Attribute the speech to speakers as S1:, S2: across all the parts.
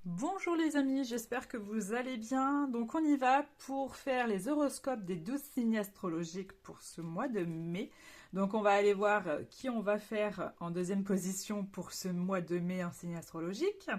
S1: Bonjour les amis, j'espère que vous allez bien. Donc on y va pour faire les horoscopes des 12 signes astrologiques pour ce mois de mai. Donc on va aller voir qui on va faire en deuxième position pour ce mois de mai en signe astrologique.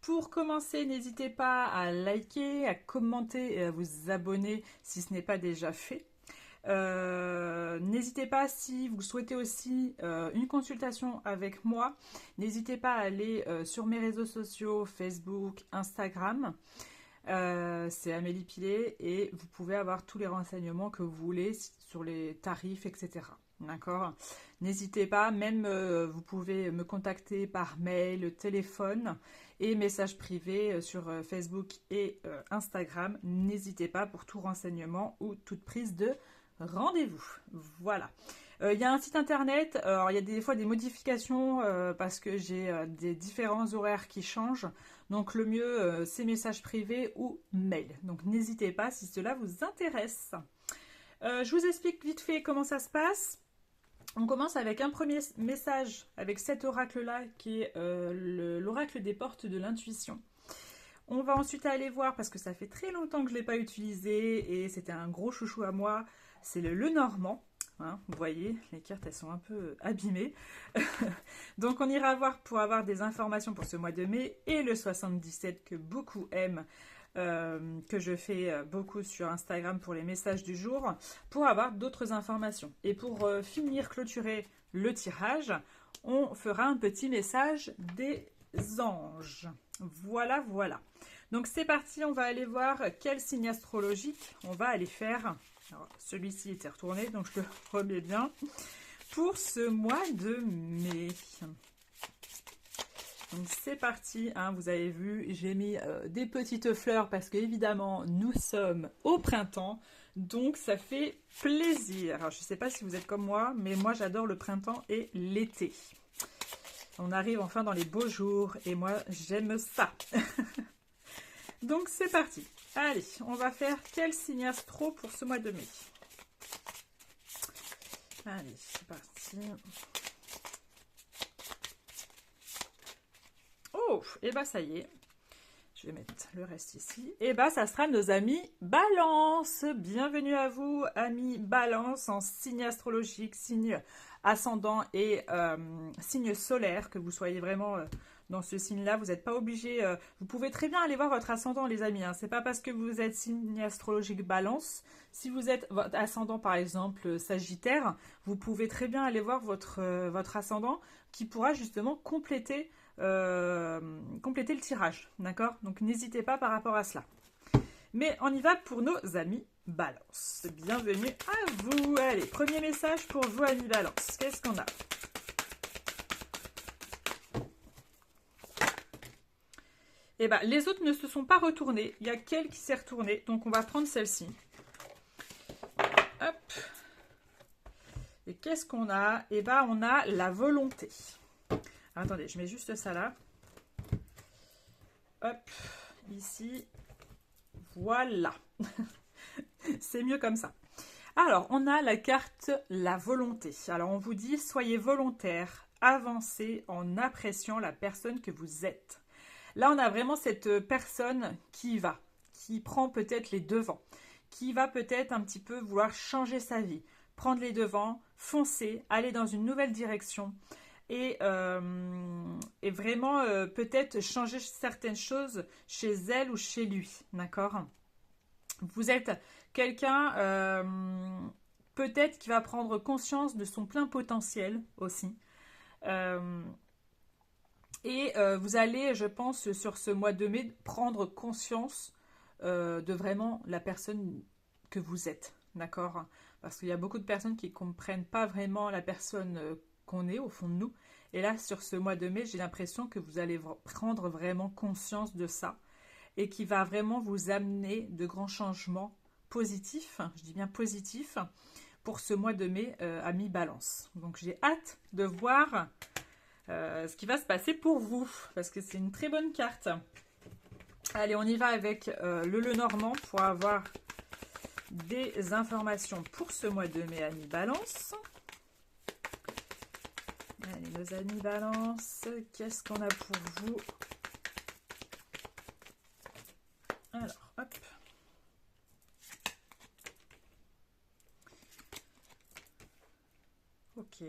S1: Pour commencer, n'hésitez pas à liker, à commenter et à vous abonner si ce n'est pas déjà fait. N'hésitez pas si vous souhaitez aussi une consultation avec moi. N'hésitez pas à aller sur mes réseaux sociaux, Facebook, Instagram. C'est Amélie Pilet et vous pouvez avoir tous les renseignements que vous voulez sur les tarifs, etc. D'accord. N'hésitez pas, même vous pouvez me contacter par mail, téléphone et message privé sur Facebook et Instagram. N'hésitez pas pour tout renseignement ou toute prise de rendez-vous. Voilà. Il y a un site internet, alors il y a des fois des modifications parce que j'ai des différents horaires qui changent. Donc le mieux, c'est message privé ou mail. Donc n'hésitez pas si cela vous intéresse. Je vous explique vite fait comment ça se passe. On commence avec un premier message avec cet oracle-là qui est l'oracle des portes de l'intuition. On va ensuite aller voir, parce que ça fait très longtemps que je ne l'ai pas utilisé et c'était un gros chouchou à moi, c'est le Lenormand. Hein, vous voyez, les cartes elles sont un peu abîmées. Donc on ira voir pour avoir des informations pour ce mois de mai et le 77 que beaucoup aiment, que je fais beaucoup sur Instagram pour les messages du jour, pour avoir d'autres informations. Et pour finir, clôturer le tirage, on fera un petit message des anges. Voilà, voilà. Donc c'est parti, on va aller voir quel signe astrologique on va aller faire. Celui-ci était retourné, donc je le remets bien. Pour ce mois de mai. Donc c'est parti, hein, vous avez vu, j'ai mis des petites fleurs parce que évidemment nous sommes au printemps. Donc ça fait plaisir. Alors, je ne sais pas si vous êtes comme moi, mais moi j'adore le printemps et l'été. On arrive enfin dans les beaux jours et moi j'aime ça. Donc c'est parti. Allez, on va faire quel signe astro pour ce mois de mai. Allez, c'est parti. Oh, et bah ça y est. Je vais mettre le reste ici. Et bah ça sera nos amis Balance. Bienvenue à vous, amis Balance, en signe astrologique, signe ascendant et signe solaire, que vous soyez vraiment dans ce signe-là. Vous n'êtes pas obligé. Vous pouvez très bien aller voir votre ascendant, les amis. Hein. C'est pas parce que vous êtes signe astrologique Balance. Si vous êtes votre ascendant, par exemple, Sagittaire, vous pouvez très bien aller voir votre ascendant qui pourra justement compléter le tirage, d'accord? Donc n'hésitez pas par rapport à cela. Mais on y va pour nos amis Balance. Bienvenue à vous. Allez, premier message pour vous, amis Balance. Qu'est-ce qu'on a? Eh bien, les autres ne se sont pas retournés. Il y a qu'elle qui s'est retournée. Donc, on va prendre celle-ci. Hop. Et qu'est-ce qu'on a? Eh bien, on a la volonté. Attendez, je mets juste ça là. Hop. Ici. Voilà. C'est mieux comme ça. Alors, on a la carte la volonté. Alors, on vous dit, soyez volontaire. Avancez en appréciant la personne que vous êtes. Là, on a vraiment cette personne qui y va, qui prend peut-être les devants, qui va peut-être un petit peu vouloir changer sa vie, prendre les devants, foncer, aller dans une nouvelle direction et vraiment peut-être changer certaines choses chez elle ou chez lui, d'accord? Vous êtes quelqu'un peut-être qui va prendre conscience de son plein potentiel aussi. Et vous allez, je pense, sur ce mois de mai, prendre conscience de vraiment la personne que vous êtes, d'accord? Parce qu'il y a beaucoup de personnes qui ne comprennent pas vraiment la personne qu'on est au fond de nous. Et là, sur ce mois de mai, j'ai l'impression que vous allez prendre vraiment conscience de ça et qui va vraiment vous amener de grands changements positifs, je dis bien positifs, pour ce mois de mai à mi-balance. Donc j'ai hâte de voir ce qui va se passer pour vous, parce que c'est une très bonne carte. Allez, on y va avec le Lenormand pour avoir des informations pour ce mois de mai à mi-balance. Allez, nos amis Balance, qu'est-ce qu'on a pour vous? Alors, hop. Ok.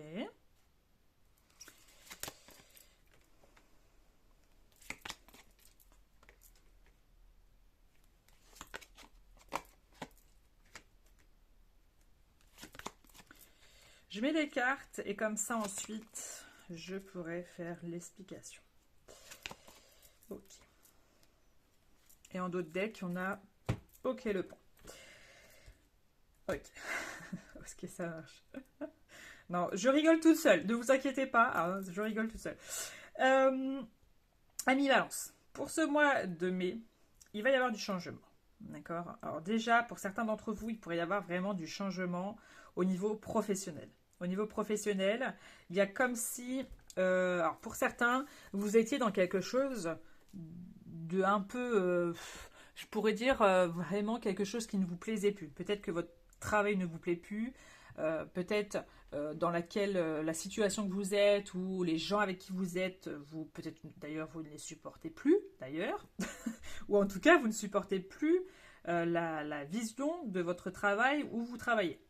S1: Je mets les cartes et comme ça ensuite, je pourrai faire l'explication. Ok. Et en d'autres decks, on a ok le pont. Ok. Est-ce que ça marche? Non, je rigole toute seule. Ne vous inquiétez pas, hein, je rigole toute seule. Ami Balance. Pour ce mois de mai, il va y avoir du changement. D'accord? Alors déjà, pour certains d'entre vous, il pourrait y avoir vraiment du changement au niveau professionnel. Au niveau professionnel, il y a comme si, alors pour certains, vous étiez dans quelque chose de un peu, je pourrais dire vraiment quelque chose qui ne vous plaisait plus. Peut-être que votre travail ne vous plaît plus, peut-être dans laquelle la situation que vous êtes ou les gens avec qui vous êtes, vous peut-être d'ailleurs vous ne les supportez plus, d'ailleurs, ou en tout cas vous ne supportez plus la vision de votre travail où vous travaillez.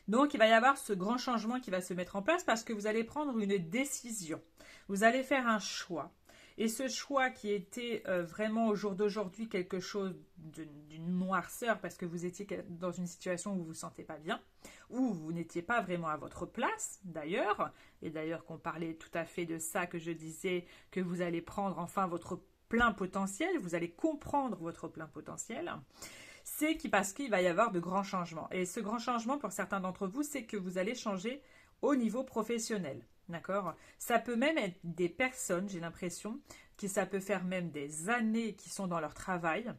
S1: Donc, il va y avoir ce grand changement qui va se mettre en place parce que vous allez prendre une décision. Vous allez faire un choix. Et ce choix qui était vraiment au jour d'aujourd'hui quelque chose d'une noirceur parce que vous étiez dans une situation où vous ne vous sentez pas bien, où vous n'étiez pas vraiment à votre place d'ailleurs, et d'ailleurs qu'on parlait tout à fait de ça, que je disais que vous allez prendre enfin votre plein potentiel, vous allez comprendre votre plein potentiel. C'est parce qu'il va y avoir de grands changements. Et ce grand changement, pour certains d'entre vous, c'est que vous allez changer au niveau professionnel. D'accord? Ça peut même être des personnes, j'ai l'impression, ça peut faire même des années qui sont dans leur travail,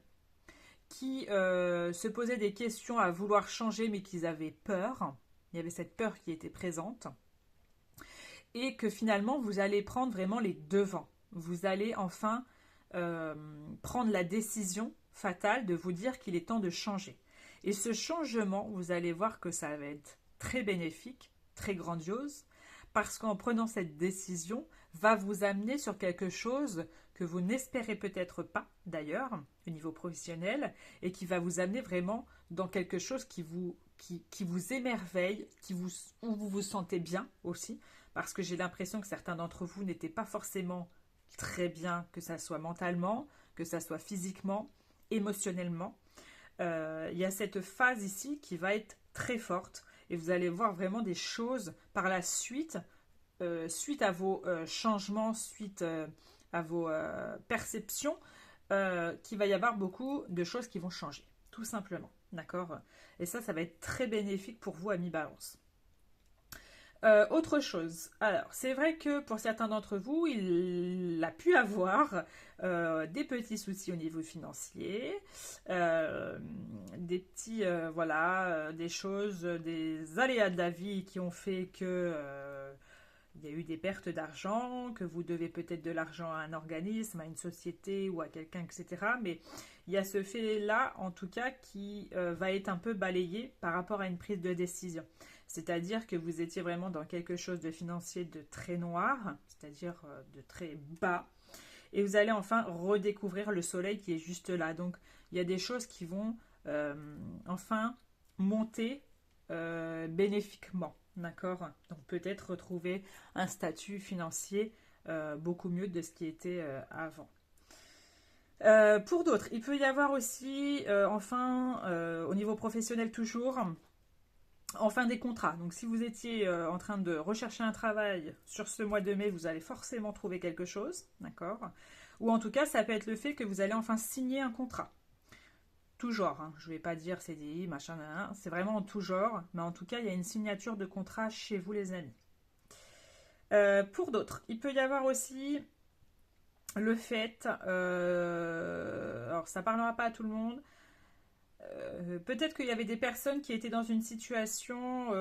S1: qui se posaient des questions à vouloir changer, mais qu'ils avaient peur. Il y avait cette peur qui était présente. Et que finalement, vous allez prendre vraiment les devants. Vous allez enfin prendre la décision fatale de vous dire qu'il est temps de changer. Et ce changement, vous allez voir que ça va être très bénéfique, très grandiose, parce qu'en prenant cette décision, va vous amener sur quelque chose que vous n'espérez peut-être pas d'ailleurs, au niveau professionnel, et qui va vous amener vraiment dans quelque chose qui vous émerveille, où vous vous sentez bien aussi, parce que j'ai l'impression que certains d'entre vous n'étaient pas forcément très bien, que ça soit mentalement, que ça soit physiquement, émotionnellement. Il y a cette phase ici qui va être très forte et vous allez voir vraiment des choses par la suite, suite à vos changements, suite à vos perceptions, qu'il va y avoir beaucoup de choses qui vont changer, tout simplement. D'accord? Et ça va être très bénéfique pour vous, amis Balance. Autre chose, alors c'est vrai que pour certains d'entre vous, il a pu avoir des petits soucis au niveau financier, des petits, voilà, des choses, des aléas de la vie qui ont fait que il y a eu des pertes d'argent, que vous devez peut-être de l'argent à un organisme, à une société ou à quelqu'un, etc. Mais il y a ce fait-là, en tout cas, qui va être un peu balayé par rapport à une prise de décision. C'est-à-dire que vous étiez vraiment dans quelque chose de financier de très noir, c'est-à-dire de très bas. Et vous allez enfin redécouvrir le soleil qui est juste là. Donc, il y a des choses qui vont enfin monter bénéfiquement. D'accord? Donc, peut-être retrouver un statut financier beaucoup mieux de ce qui était avant. Pour d'autres, il peut y avoir aussi, enfin, au niveau professionnel toujours, enfin des contrats. Donc si vous étiez en train de rechercher un travail sur ce mois de mai, vous allez forcément trouver quelque chose, d'accord? Ou en tout cas, ça peut être le fait que vous allez enfin signer un contrat. Tout genre, hein. Je ne vais pas dire CDI, machin, c'est vraiment en tout genre, mais en tout cas, il y a une signature de contrat chez vous, les amis. Pour d'autres, il peut y avoir aussi le fait, alors ça parlera pas à tout le monde, peut-être qu'il y avait des personnes qui étaient dans une situation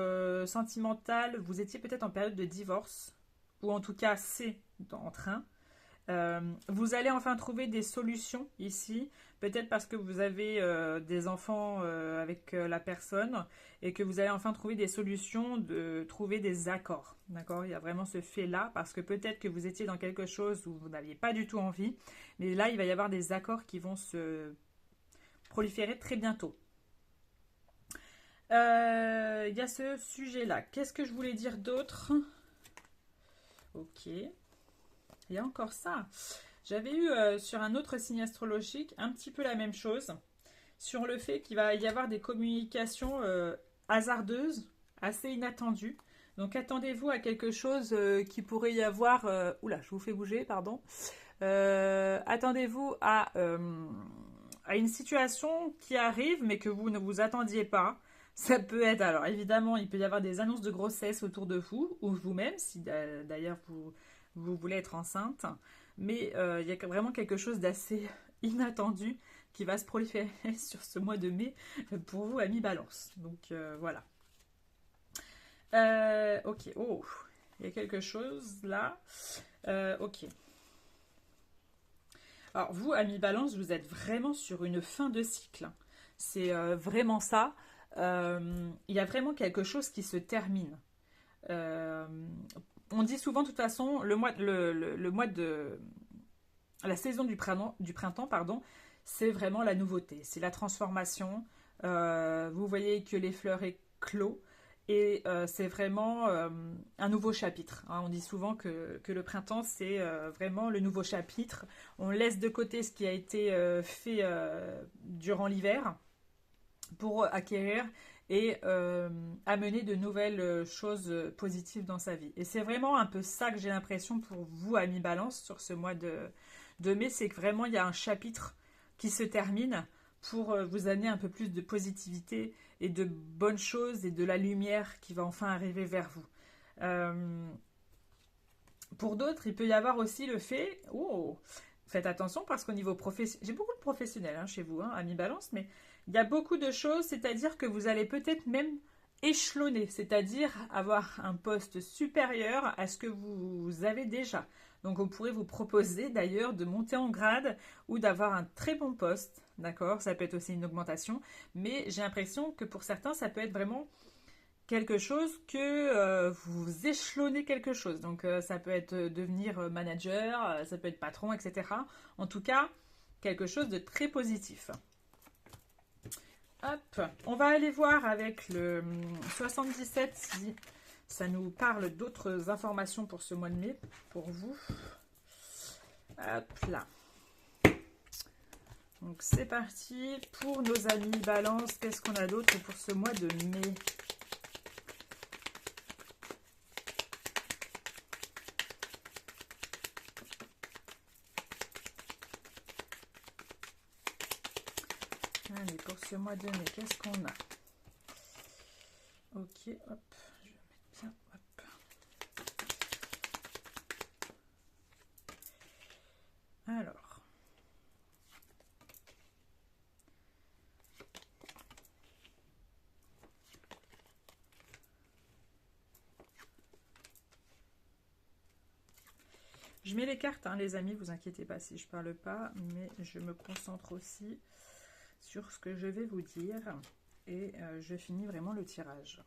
S1: sentimentale, vous étiez peut-être en période de divorce, ou en tout cas c'est en train, Vous allez enfin trouver des solutions ici, peut-être parce que vous avez des enfants avec la personne et que vous allez enfin trouver des solutions, de trouver des accords. D'accord? Il y a vraiment ce fait-là parce que peut-être que vous étiez dans quelque chose où vous n'aviez pas du tout envie, mais là, il va y avoir des accords qui vont se proliférer très bientôt. Il y a ce sujet-là. Qu'est-ce que je voulais dire d'autre? Ok. Il y a encore ça. J'avais eu sur un autre signe astrologique un petit peu la même chose, sur le fait qu'il va y avoir des communications hasardeuses, assez inattendues. Donc attendez-vous à quelque chose qui pourrait y avoir... oula, je vous fais bouger, pardon. Attendez-vous à une situation qui arrive, mais que vous ne vous attendiez pas. Ça peut être, alors évidemment, il peut y avoir des annonces de grossesse autour de vous, ou vous-même, si d'ailleurs vous voulez être enceinte. Mais il y a vraiment quelque chose d'assez inattendu qui va se proliférer sur ce mois de mai pour vous, amis Balance. Donc voilà. Ok, oh, il y a quelque chose là. Ok. Alors vous, amis Balance, vous êtes vraiment sur une fin de cycle. C'est vraiment ça. Il y a vraiment quelque chose qui se termine. Euh, on dit souvent, de toute façon, le mois de la saison du printemps, pardon, c'est vraiment la nouveauté, c'est la transformation. Vous voyez que les fleurs éclosent et c'est vraiment un nouveau chapitre. Hein. On dit souvent que le printemps, c'est vraiment le nouveau chapitre. On laisse de côté ce qui a été fait durant l'hiver pour acquérir et amener de nouvelles choses positives dans sa vie. Et c'est vraiment un peu ça que j'ai l'impression pour vous, amis Balance, sur ce mois de mai, c'est que vraiment il y a un chapitre qui se termine pour vous amener un peu plus de positivité et de bonnes choses et de la lumière qui va enfin arriver vers vous. Pour d'autres, il peut y avoir aussi le fait... Oh, faites attention parce qu'au niveau professionnel... J'ai beaucoup de professionnels chez vous, amis Balance, mais il y a beaucoup de choses, c'est-à-dire que vous allez peut-être même échelonner, c'est-à-dire avoir un poste supérieur à ce que vous avez déjà. Donc on pourrait vous proposer d'ailleurs de monter en grade ou d'avoir un très bon poste, d'accord? Ça peut être aussi une augmentation, mais j'ai l'impression que pour certains, ça peut être vraiment quelque chose que vous échelonnez quelque chose. Donc ça peut être devenir manager, ça peut être patron, etc. En tout cas, quelque chose de très positif. Hop, on va aller voir avec le 77 si ça nous parle d'autres informations pour ce mois de mai, pour vous. Hop là. Donc c'est parti pour nos amis Balance. Qu'est-ce qu'on a d'autre pour ce mois de mai? Allez, pour ce mois de mai, qu'est-ce qu'on a? Ok, hop, je vais mettre bien, hop. Alors. Je mets les cartes, les amis, vous inquiétez pas si je parle pas, mais je me concentre aussi sur ce que je vais vous dire et je finis vraiment le tirage.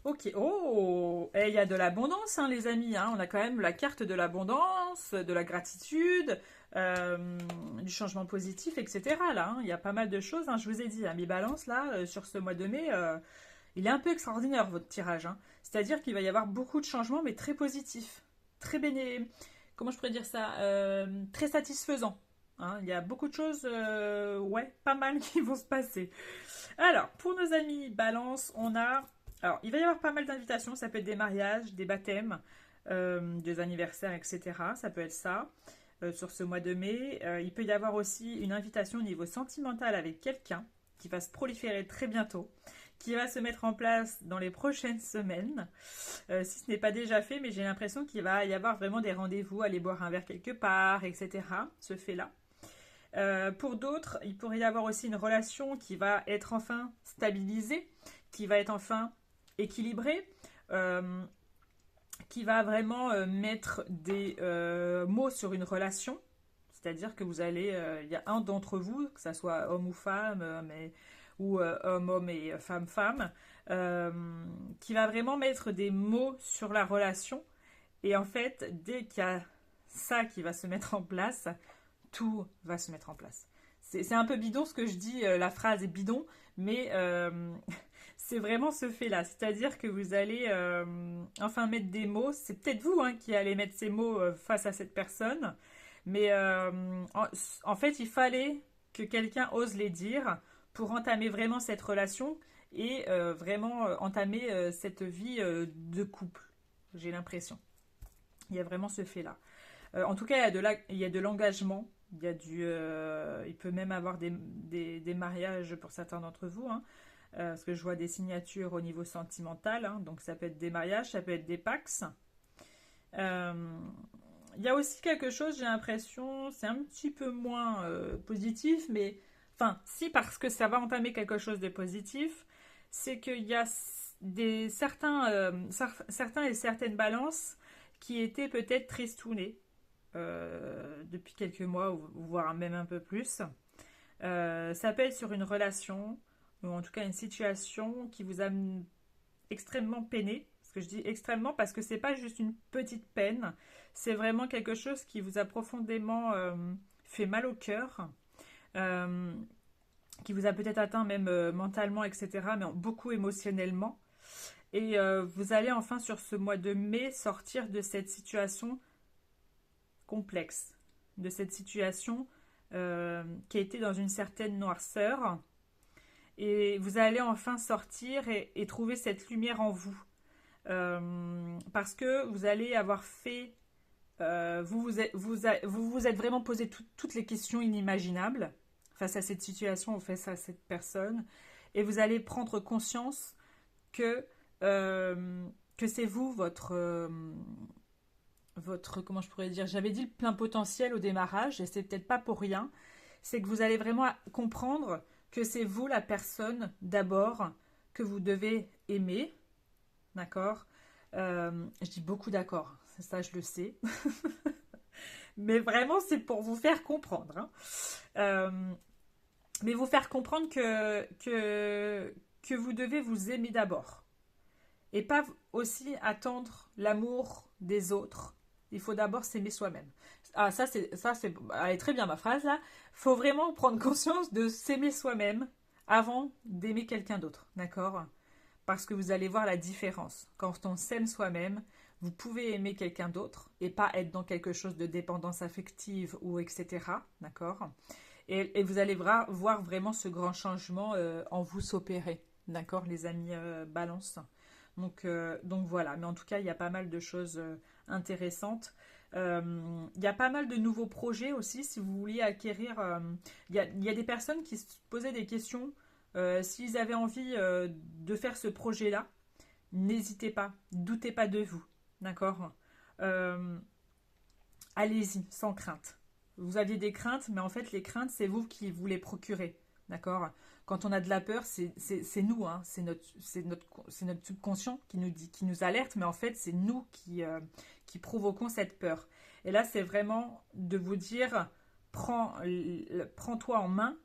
S1: Ok, oh, il y a de l'abondance, les amis, on a quand même la carte de l'abondance, de la gratitude, du changement positif, etc. Là, il y a pas mal de choses, je vous ai dit, mes balances, là, sur ce mois de mai, il est un peu extraordinaire, votre tirage. C'est-à-dire qu'il va y avoir beaucoup de changements, mais très positifs, très comment je pourrais dire ça, très satisfaisant. Il y a beaucoup de choses, ouais, pas mal qui vont se passer. Alors, pour nos amis Balance, on a... Alors, il va y avoir pas mal d'invitations. Ça peut être des mariages, des baptêmes, des anniversaires, etc. Ça peut être ça sur ce mois de mai. Il peut y avoir aussi une invitation au niveau sentimental avec quelqu'un qui va se proliférer très bientôt, qui va se mettre en place dans les prochaines semaines, si ce n'est pas déjà fait, mais j'ai l'impression qu'il va y avoir vraiment des rendez-vous, aller boire un verre quelque part, etc. Ce fait-là. Pour d'autres, il pourrait y avoir aussi une relation qui va être enfin stabilisée, qui va être enfin équilibrée. qui va vraiment mettre des mots sur une relation. C'est-à-dire que vous allez, il y a un d'entre vous, que ça soit homme ou femme, ou homme-homme et femme-femme, euh, qui va vraiment mettre des mots sur la relation. Et en fait, dès qu'il y a ça qui va se mettre en place, tout va se mettre en place. C'est un peu bidon ce que je dis, la phrase est bidon, mais c'est vraiment ce fait-là. C'est-à-dire que vous allez enfin mettre des mots. C'est peut-être vous hein, qui allez mettre ces mots face à cette personne. Mais en fait, il fallait que quelqu'un ose les dire pour entamer vraiment cette relation et vraiment entamer cette vie de couple. J'ai l'impression. Il y a vraiment ce fait-là. En tout cas, il y a de l'engagement. Il peut même avoir des mariages pour certains d'entre vous. Hein, parce que je vois des signatures au niveau sentimental. Hein, donc ça peut être des mariages, ça peut être des pax. Euh, il y a aussi quelque chose, j'ai l'impression, c'est un petit peu moins positif, mais enfin, si, parce que ça va entamer quelque chose de positif, c'est qu'il y a certains et certaines balances qui étaient peut-être tristounés depuis quelques mois, ou voire même un peu plus. Ça peut être sur une relation, ou en tout cas une situation qui vous a extrêmement peiné. Parce que je dis extrêmement parce que c'est pas juste une petite peine, c'est vraiment quelque chose qui vous a profondément fait mal au cœur, euh, qui vous a peut-être atteint même mentalement, etc., mais beaucoup émotionnellement. Et vous allez enfin sur ce mois de mai sortir de cette situation complexe, de cette situation qui a été dans une certaine noirceur. Et vous allez enfin sortir et trouver cette lumière en vous. Parce que vous allez avoir fait, vous êtes vraiment posé toutes les questions inimaginables face à cette situation ou face à cette personne, et vous allez prendre conscience que que c'est vous votre comment je pourrais dire, j'avais dit le plein potentiel au démarrage et c'est peut-être pas pour rien, c'est que vous allez vraiment comprendre que c'est vous la personne d'abord que vous devez aimer. D'accord. Je dis beaucoup d'accord, ça je le sais. Mais vraiment, c'est pour vous faire comprendre. Hein. Euh, mais vous faire comprendre que vous devez vous aimer d'abord. Et pas aussi attendre l'amour des autres. Il faut d'abord s'aimer soi-même. Ah, ça c'est, elle est très bien ma phrase là. Faut vraiment prendre conscience de s'aimer soi-même avant d'aimer quelqu'un d'autre. D'accord? Parce que vous allez voir la différence. Quand on s'aime soi-même, vous pouvez aimer quelqu'un d'autre et pas être dans quelque chose de dépendance affective ou etc. D'accord. Et vous allez voir vraiment ce grand changement en vous s'opérer. D'accord, les amis balance. Donc voilà, mais en tout cas, il y a pas mal de choses intéressantes. Il y a pas mal de nouveaux projets aussi, si vous vouliez acquérir. Il y a des personnes qui se posaient des questions s'ils avaient envie de faire ce projet-là, n'hésitez pas, doutez pas de vous, d'accord. Euh, Allez-y, sans crainte. Vous aviez des craintes, mais en fait, les craintes, c'est vous qui vous les procurez, d'accord. Quand on a de la peur, c'est nous, hein, c'est notre subconscient qui nous dit, qui nous alerte, mais en fait, c'est nous qui provoquons cette peur. Et là, c'est vraiment de vous dire, prends-toi en main,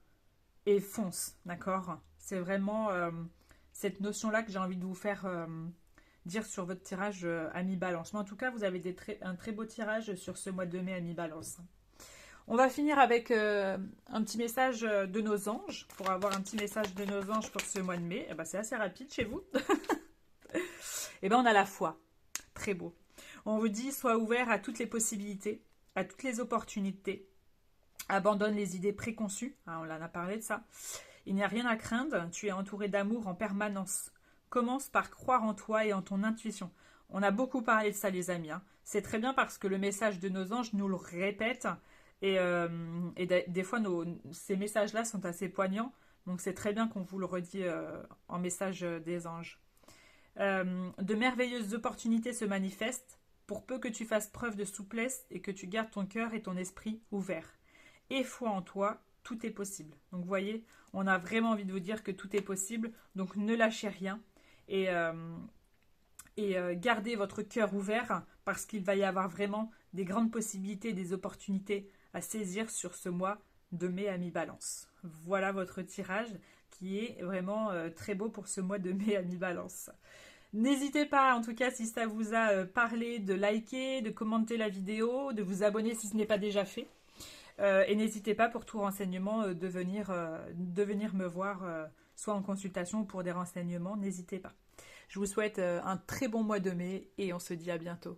S1: et fonce, d'accord. C'est vraiment cette notion-là que j'ai envie de vous faire dire sur votre tirage Ami Balance. Mais en tout cas, vous avez un très beau tirage sur ce mois de mai Ami Balance. On va finir avec un petit message de nos anges, pour avoir un petit message de nos anges pour ce mois de mai. Eh ben, c'est assez rapide chez vous. Et ben on a la foi. Très beau. On vous dit, sois ouvert à toutes les possibilités, à toutes les opportunités. Abandonne les idées préconçues, hein, on en a parlé de ça. Il n'y a rien à craindre, tu es entouré d'amour en permanence. Commence par croire en toi et en ton intuition. On a beaucoup parlé de ça, les amis. Hein. C'est très bien parce que le message de nos anges nous le répète. Et des fois, ces messages-là sont assez poignants. Donc c'est très bien qu'on vous le redit en message des anges. De merveilleuses opportunités se manifestent pour peu que tu fasses preuve de souplesse et que tu gardes ton cœur et ton esprit ouverts. Et foi en toi, tout est possible. Donc vous voyez, on a vraiment envie de vous dire que tout est possible, donc ne lâchez rien. Et, et gardez votre cœur ouvert parce qu'il va y avoir vraiment des grandes possibilités, des opportunités à saisir sur ce mois de mai à mi-balance. Voilà votre tirage qui est vraiment très beau pour ce mois de mai à mi-balance. N'hésitez pas, en tout cas, si ça vous a parlé, de liker, de commenter la vidéo, de vous abonner si ce n'est pas déjà fait. Et n'hésitez pas pour tout renseignement de venir me voir, soit en consultation ou pour des renseignements. N'hésitez pas. Je vous souhaite un très bon mois de mai et on se dit à bientôt.